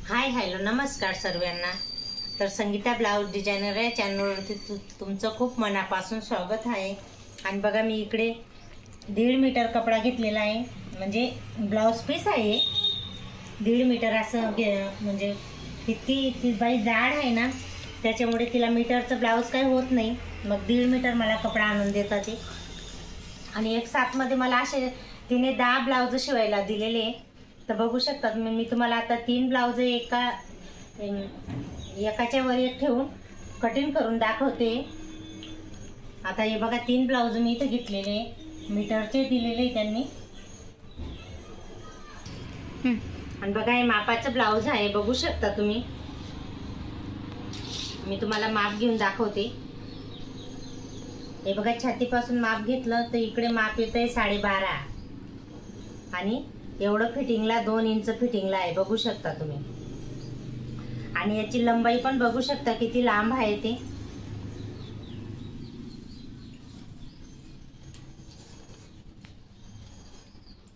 Hi hello नमस्कार सर्वांना। तर संगीता ब्लाउज डिझायनर या चॅनलवरती तुमचं खूप मनापासून स्वागत आहे। आणि बघा मी इकडे 1.5 मीटर कपडा घेतलेला आहे, म्हणजे ब्लाउज पीस आहे 1.5 मीटर असं म्हणजे ती बाई जाड आहे ना, त्याच्यामुळे तिला मीटरचं ब्लाउज काही होत नाही। मग 1.5 मीटर मला कपडा आणून देतात ते। आणि एक साथमध्ये मला असे तिने 10 ब्लाउज शिवायला दिलेले आहे। तर बघू शकता मी तुम्हाला आता 3 ब्लाउज एकाच्या वर एक ठेवून कटिंग करून दाखवते। आता हे बघा 3 ब्लाउज मी इथे घेतलेले मीटरचे दिलेले त्यांनी। आणि बघा हे मापाचं ब्लाउज आहे, बघू शकता तुम्ही। मी तुम्हाला माप घेऊन दाखवते। हे बघा छातीपासून माप घेतलं तर इकडे माप येतंय 12.5 आणि एवढं फिटिंगला 2 इंच फिटिंगला आहे, बघू शकता तुम्ही। आणि याची लंबाई पण बघू शकता किती लांब आहे ते।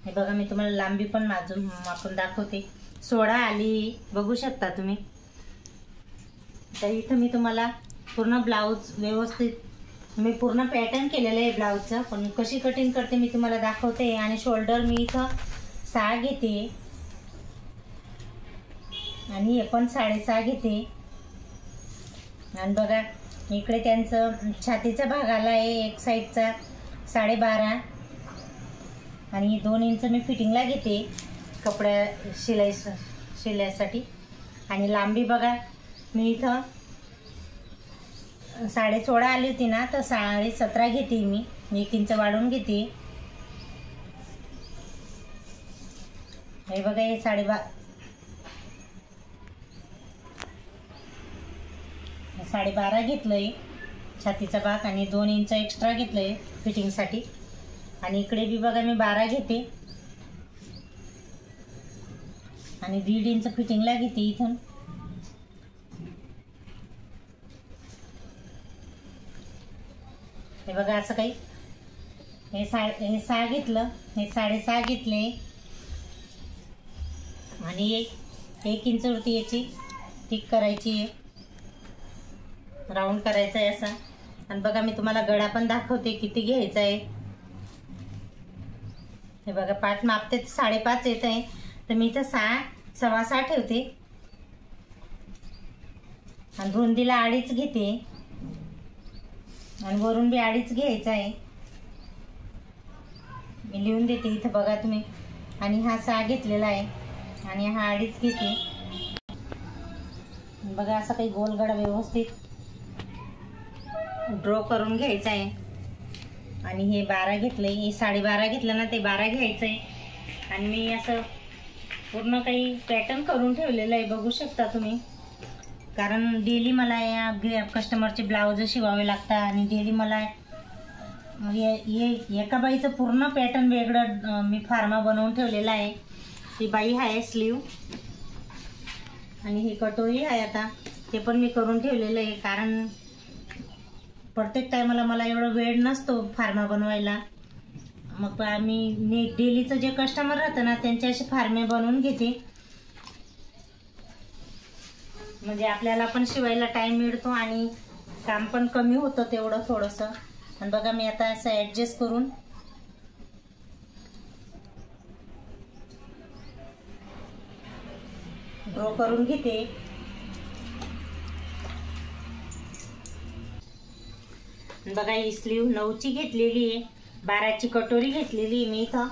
हे बघा मी तुम्हाला लांबी पण मापून दाखवते। 16 आली, बघू शकता तुम्ही। तर इथं मी तुम्हाला पूर्ण ब्लाउज व्यवस्थित मी पूर्ण पॅटर्न केलेलं आहे ब्लाउजचं, पण कशी कटिंग करते मी तुम्हाला दाखवते। आणि शोल्डर मी इथं 6 घेते आणि हे पण 6.5 घेते। आणि बघा इकडे त्यांचं छातीचा भाग आला आहे एक साईडचा 12.5 आणि 2 इंच मी फिटिंगला घेते कपड्या शिलाईसाठी। आणि लांबी बघा मी इथं 16.5 आली होती ना, तर 17.5 घेते मी, 1 इंच वाढवून घेते। हे बघा हे 12.5 घेतलंय छातीचा भाग आणि 2 इंच एक्स्ट्रा घेतलंय फिटिंगसाठी। आणि इकडे बी बघा मी 12 घेते आणि 1.5 इंच फिटिंगला घेते इथून। हे बघा असं काही हे 6 घेतलं, हे 6.5 घेतले आणि 1 इंच वरती याची टिक करायची आहे, राऊंड करायचा आहे असा। आणि बघा मी तुम्हाला गळा पण दाखवते किती घ्यायचा आहे। हे बघा पाठ मापते 5.5 येत आहे, तर मी इथं 6.25 ठेवते आणि रुंदीला 2.5 घेते आणि वरून बी 2.5 घ्यायचा आहे, मी लिहून देते इथं बघा तुम्ही। आणि हा 6 घेतलेला आहे आणि हा 2.5 घेते। बघा असं काही गोल गळा व्यवस्थित ड्रॉ करून घ्यायचा आहे। आणि हे 12 घेतलंय, हे 12.5 घेतलं ना, ते 12 घ्यायचं आहे। आणि मी असं पूर्ण काही पॅटर्न करून ठेवलेलं आहे, बघू शकता तुम्ही। कारण डेली मला या कस्टमरचे ब्लाउज शिवावे लागतात आणि डेली मला एका बाईचं पूर्ण पॅटर्न वेगळं मी फार्मा बनवून ठेवलेला आहे। ती बाई आहे स्लीव आणि ही कटोरी आहे, आता ते पण मी करून ठेवलेलं आहे। कारण प्रत्येक टायमाला मला एवढा वेळ नसतो फार्मा बनवायला। मग मी डेलीचं जे कस्टमर राहतं ना, त्यांचे असे फार्मे बनवून घेते, म्हणजे आपल्याला पण शिवायला टाइम मिळतो आणि काम पण कमी होतं तेवढं थोडंसं। आणि बघा मी आता असं ॲडजस्ट करून ड्रॉ करून घेते। बघा ही स्लीव 9ची घेतलेली आहे, 12ची कटोरी घेतलेली मी इथं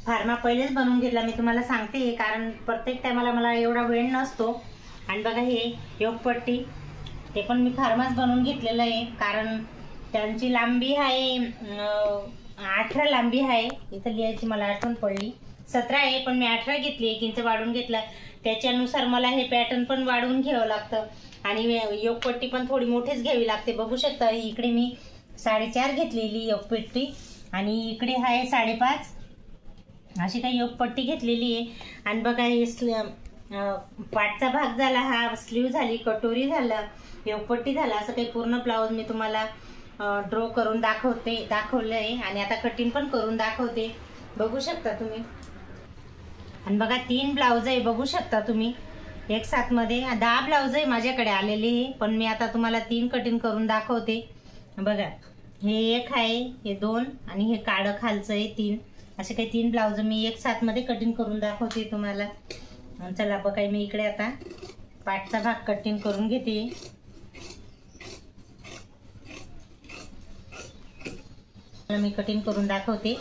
फार्मा पहिलेच बनवून घेतला, मी तुम्हाला सांगते, कारण प्रत्येक टायमाला मला एवढा वेळ नसतो। आणि बघा हे योगपट्टी ते पण मी फार्माच बनवून घेतलेलं आहे, कारण त्यांची लांबी आहे 18 लांबी आहे। इथं लिहायची मला आठवण पडली, 17 आहे, पण मी 18 घेतली, 1 इंच वाढवून घेतला। त्याच्यानुसार मला हे पॅटर्न पण वाढवून घ्यावं लागतं आणि योगपट्टी पण थोडी मोठीच घ्यावी लागते, बघू शकता। इकडे मी 4.5 घेतलेली योगपट्टी आणि इकडे आहे 5.5 अशी काही योगपट्टी घेतलेली आहे। आणि बघा हे पाठचा भाग झाला, हा स्लीव झाली, कटोरी झालं, योगपट्टी झाला, असं काही पूर्ण ब्लाउज मी तुम्हाला ड्रॉ करून दाखवलं आहे। आणि आता कटिंग पण करून दाखवते, बघू शकता तुम्ही। आणि बघा 3 ब्लाउज आहे, बघू शकता तुम्ही। एक साथ मध्ये 10 ब्लाउज आहे माझ्याकडे आलेले, पण मी आता तुम्हाला 3 कटिंग करून दाखवते. बघा, हे एक आहे, हे 2 आणि हे काळं खालचं आहे 3. असे काही 3 ब्लाउज मी एक साथ मध्ये कटिंग करून दाखवते तुम्हाला. चला बघा, मी इकडे आता पाठचा भाग कटिंग करून घेते. मी कटिंग करून दाखवते.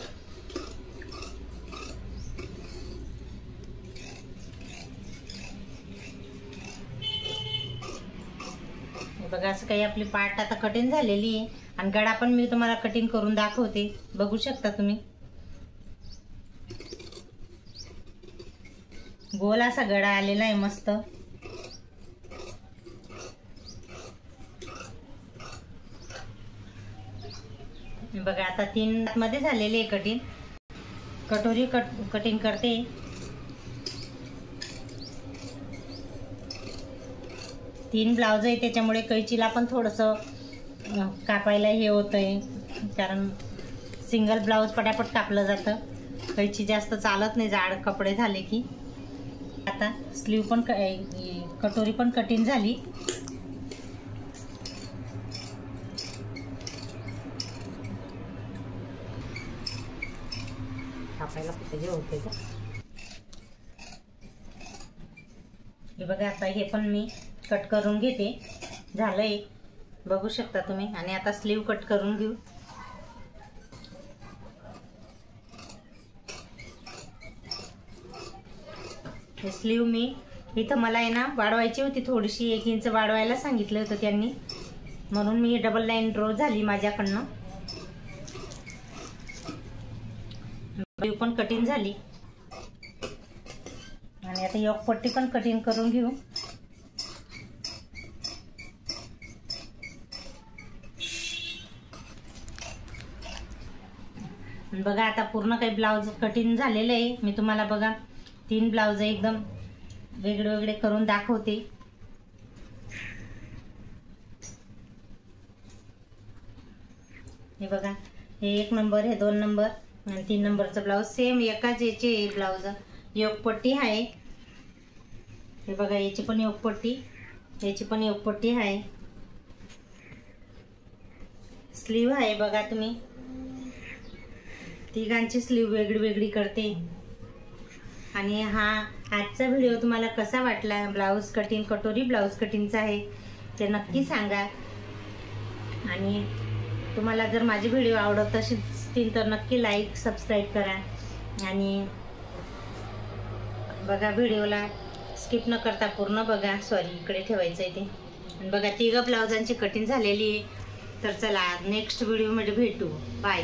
बघा, असं काही आपली पाठ आता कटिंग झालेली आहे आणि गळा पण मी तुम्हाला कटिंग करून दाखवते. बघू शकता तुम्ही, गोल असा गळा आलेला आहे मस्त. बघा, आता 3 मध्ये झालेली आहे कटिंग. कटोरी कटिंग करते. तीन ब्लाउज आहे त्याच्यामुळे कैचीला पण थोडंसं कापायला हे होतंय, कारण सिंगल ब्लाउज पटापट कापलं जातं. कैची जास्त चालत नाही जाड कपडे झाले की. आता स्लीव पण कटोरी पण कटिंग झाली. कापायला पाहिजे होते का. हे बघा, आता हे पण मी कट करून घेते. झालंय, बघू शकता तुम्ही. आणि आता स्लीव कट करून घेऊ. हे स्लीव मी इथं मला आहे ना वाढवायची होती थोडीशी, 1 इंच वाढवायला सांगितलं होतं त्यांनी, म्हणून मी डबल लाईन ड्रॉ झाली माझ्याकडनं. स्लीव पण कटिंग झाली आणि आता योक पट्टी पण कटिंग करून घेऊ. बघा, आता पूर्ण काही ब्लाउज कटिंग झालेले आहे. मी तुम्हाला बघा 3 ब्लाउज एकदम वेगळे वेगळे करून दाखवते. हे बघा, हे 1 नंबर, हे 2 नंबर आणि 3 नंबरचं ब्लाउज सेम एकाच याचे ब्लाउज. योकपट्टी आहे. हे बघा, याची पण योकपट्टी, याची पण योकपट्टी आहे. स्लीव आहे बघा तुम्ही, तिघांची स्लीव वेगळी वेगळी करते. आणि हा आजचा व्हिडिओ तुम्हाला कसा वाटला, ब्लाउज कटिंग कटोरी ब्लाउज कटिंगचा आहे, ते नक्की सांगा. आणि तुम्हाला जर माझे व्हिडिओ आवडत असतील तर नक्की लाईक सबस्क्राईब करा. आणि बघा, व्हिडिओला स्किप न करता पूर्ण बघा. सॉरी, इकडे ठेवायचं आहे ते. आणि बघा, 3 ब्लाउजांची कटिंग झालेली आहे. तर चला, नेक्स्ट व्हिडिओमध्ये भेटू. बाय.